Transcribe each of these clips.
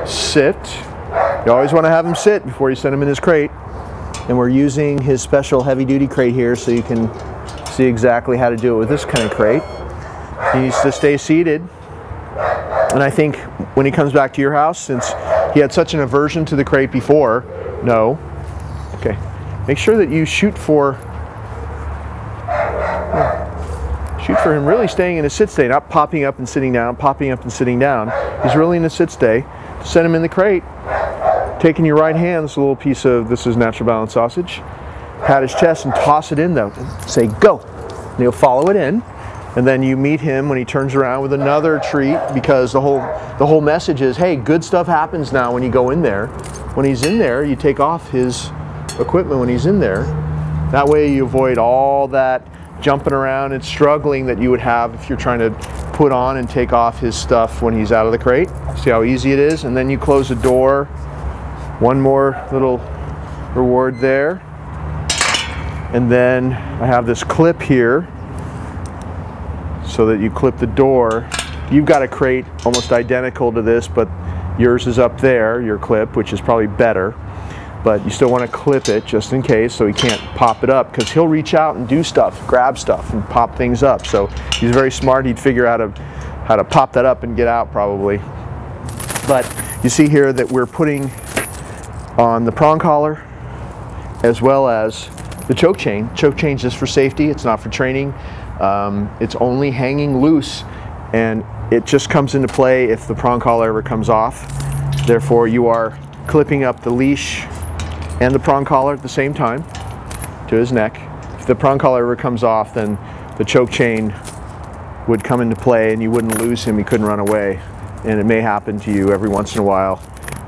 sit. You always want to have him sit before you send him in his crate. And we're using his special heavy-duty crate here so you can see exactly how to do it with this kind of crate. He needs to stay seated. And I think when he comes back to your house, since he had such an aversion to the crate before, no. Okay. Make sure that you shoot for him really staying in a sit stay, not popping up and sitting down, popping up and sitting down. He's really in a sit stay. Send him in the crate. Take in your right hand this little piece of, this is natural balance sausage. Pat his chest and toss it in though. Say go. And he'll follow it in. And then you meet him when he turns around with another treat, because the whole message is, hey, good stuff happens now when you go in there. When he's in there, you take off his equipment when he's in there. That way you avoid all that jumping around and struggling that you would have if you're trying to put on and take off his stuff when he's out of the crate. See how easy it is? And then you close the door. One more little reward there. And then I have this clip here so that you clip the door. You've got a crate almost identical to this, but yours is up there, your clip, which is probably better. But you still want to clip it just in case so he can't pop it up, because he'll reach out and do stuff, grab stuff and pop things up. So he's very smart. He'd figure out how to pop that up and get out probably. But you see here that we're putting on the prong collar as well as the choke chain. Choke chain is just for safety. It's not for training. It's only hanging loose, and it just comes into play if the prong collar ever comes off. Therefore, you are clipping up the leash and the prong collar at the same time to his neck. If the prong collar ever comes off, then the choke chain would come into play and you wouldn't lose him. He couldn't run away. And it may happen to you every once in a while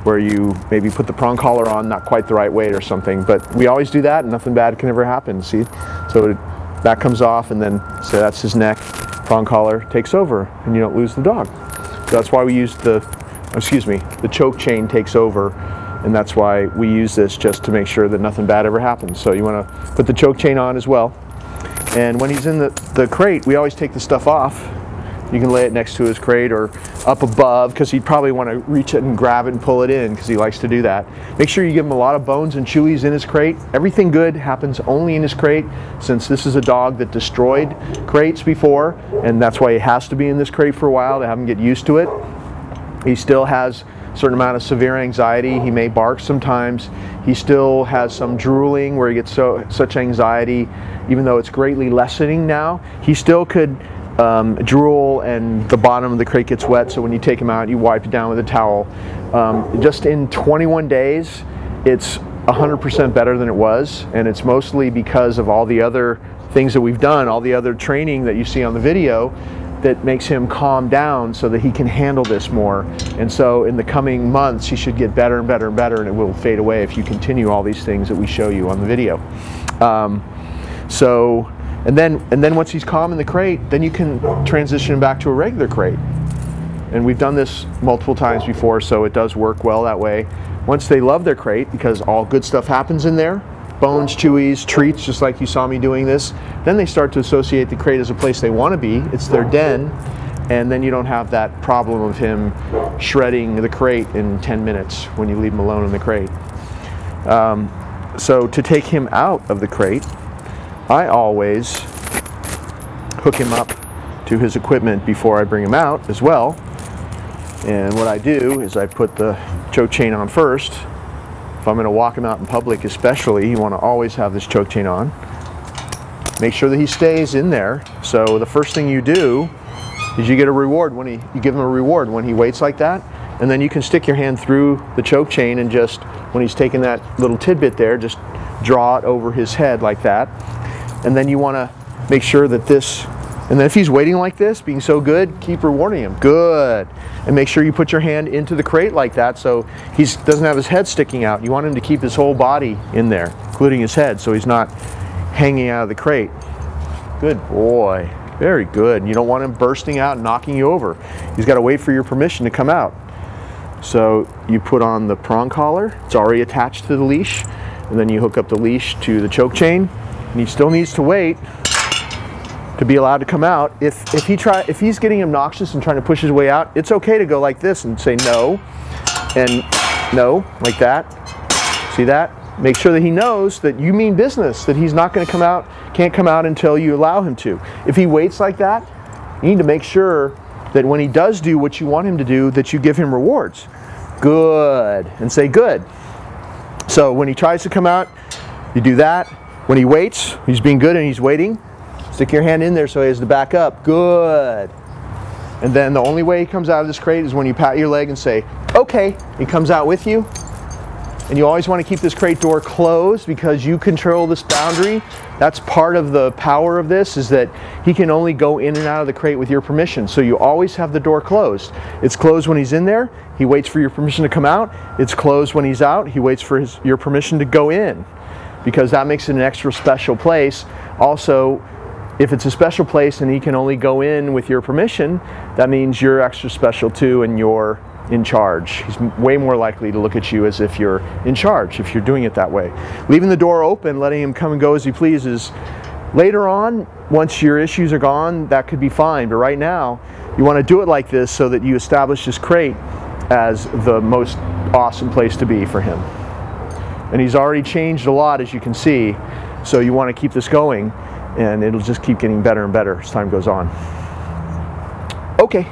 where you maybe put the prong collar on not quite the right weight or something, but we always do that and nothing bad can ever happen, see? So that comes off, and then, so that's his neck, prong collar takes over and you don't lose the dog. So that's why we use the choke chain takes over, and that's why we use this, just to make sure that nothing bad ever happens. So you want to put the choke chain on as well. And when he's in the crate, we always take the stuff off. You can lay it next to his crate or up above, because he'd probably want to reach it and grab it and pull it in, because he likes to do that. Make sure you give him a lot of bones and chewies in his crate. Everything good happens only in his crate, since this is a dog that destroyed crates before, and that's why he has to be in this crate for a while to have him get used to it. He still has a certain amount of severe anxiety. He may bark sometimes. He still has some drooling where he gets such anxiety, even though it's greatly lessening now. He still could drool and the bottom of the crate gets wet, so when you take him out, you wipe it down with a towel. Just in 21 days, it's 100% better than it was, and it's mostly because of all the other things that we've done, all the other training that you see on the video, that makes him calm down so that he can handle this more. And so in the coming months, he should get better and better and better, and it will fade away if you continue all these things that we show you on the video. And then once he's calm in the crate, then you can transition him back to a regular crate. And we've done this multiple times before, so it does work well that way. Once they love their crate, because all good stuff happens in there, bones, chewies, treats, just like you saw me doing this, then they start to associate the crate as a place they want to be. It's their den, and then you don't have that problem of him shredding the crate in 10 minutes when you leave him alone in the crate. So to take him out of the crate, I always hook him up to his equipment before I bring him out as well. And what I do is I put the choke chain on first. If I'm going to walk him out in public especially, you want to always have this choke chain on. Make sure that he stays in there. So the first thing you do is you get a reward when you give him a reward when he waits like that. And then you can stick your hand through the choke chain and just, when he's taking that little tidbit there, just draw it over his head like that. And then you want to make sure that this, and then if he's waiting like this, being so good, keep rewarding him. Good. And make sure you put your hand into the crate like that so he doesn't have his head sticking out. You want him to keep his whole body in there, including his head, so he's not hanging out of the crate. Good boy. Very good. You don't want him bursting out and knocking you over. He's got to wait for your permission to come out. So you put on the prong collar. It's already attached to the leash. And then you hook up the leash to the choke chain. And he still needs to wait to be allowed to come out. If he's getting obnoxious and trying to push his way out, it's okay to go like this and say no. And no, like that. See that? Make sure that he knows that you mean business, that he's not going to come out, can't come out until you allow him to. If he waits like that, you need to make sure that when he does do what you want him to do, that you give him rewards. Good. And say good. So when he tries to come out, you do that. When he waits, he's being good and he's waiting, stick your hand in there so he has to back up. Good. And then the only way he comes out of this crate is when you pat your leg and say, okay. He comes out with you. And you always want to keep this crate door closed because you control this boundary. That's part of the power of this, is that he can only go in and out of the crate with your permission. So you always have the door closed. It's closed when he's in there. He waits for your permission to come out. It's closed when he's out. He waits for your permission to go in, because that makes it an extra special place. Also, if it's a special place and he can only go in with your permission, that means you're extra special too, and you're in charge. He's way more likely to look at you as if you're in charge, if you're doing it that way. Leaving the door open, letting him come and go as he pleases, later on, once your issues are gone, that could be fine. But right now, you want to do it like this so that you establish this crate as the most awesome place to be for him. And he's already changed a lot, as you can see, so you want to keep this going, and it'll just keep getting better and better as time goes on. Okay.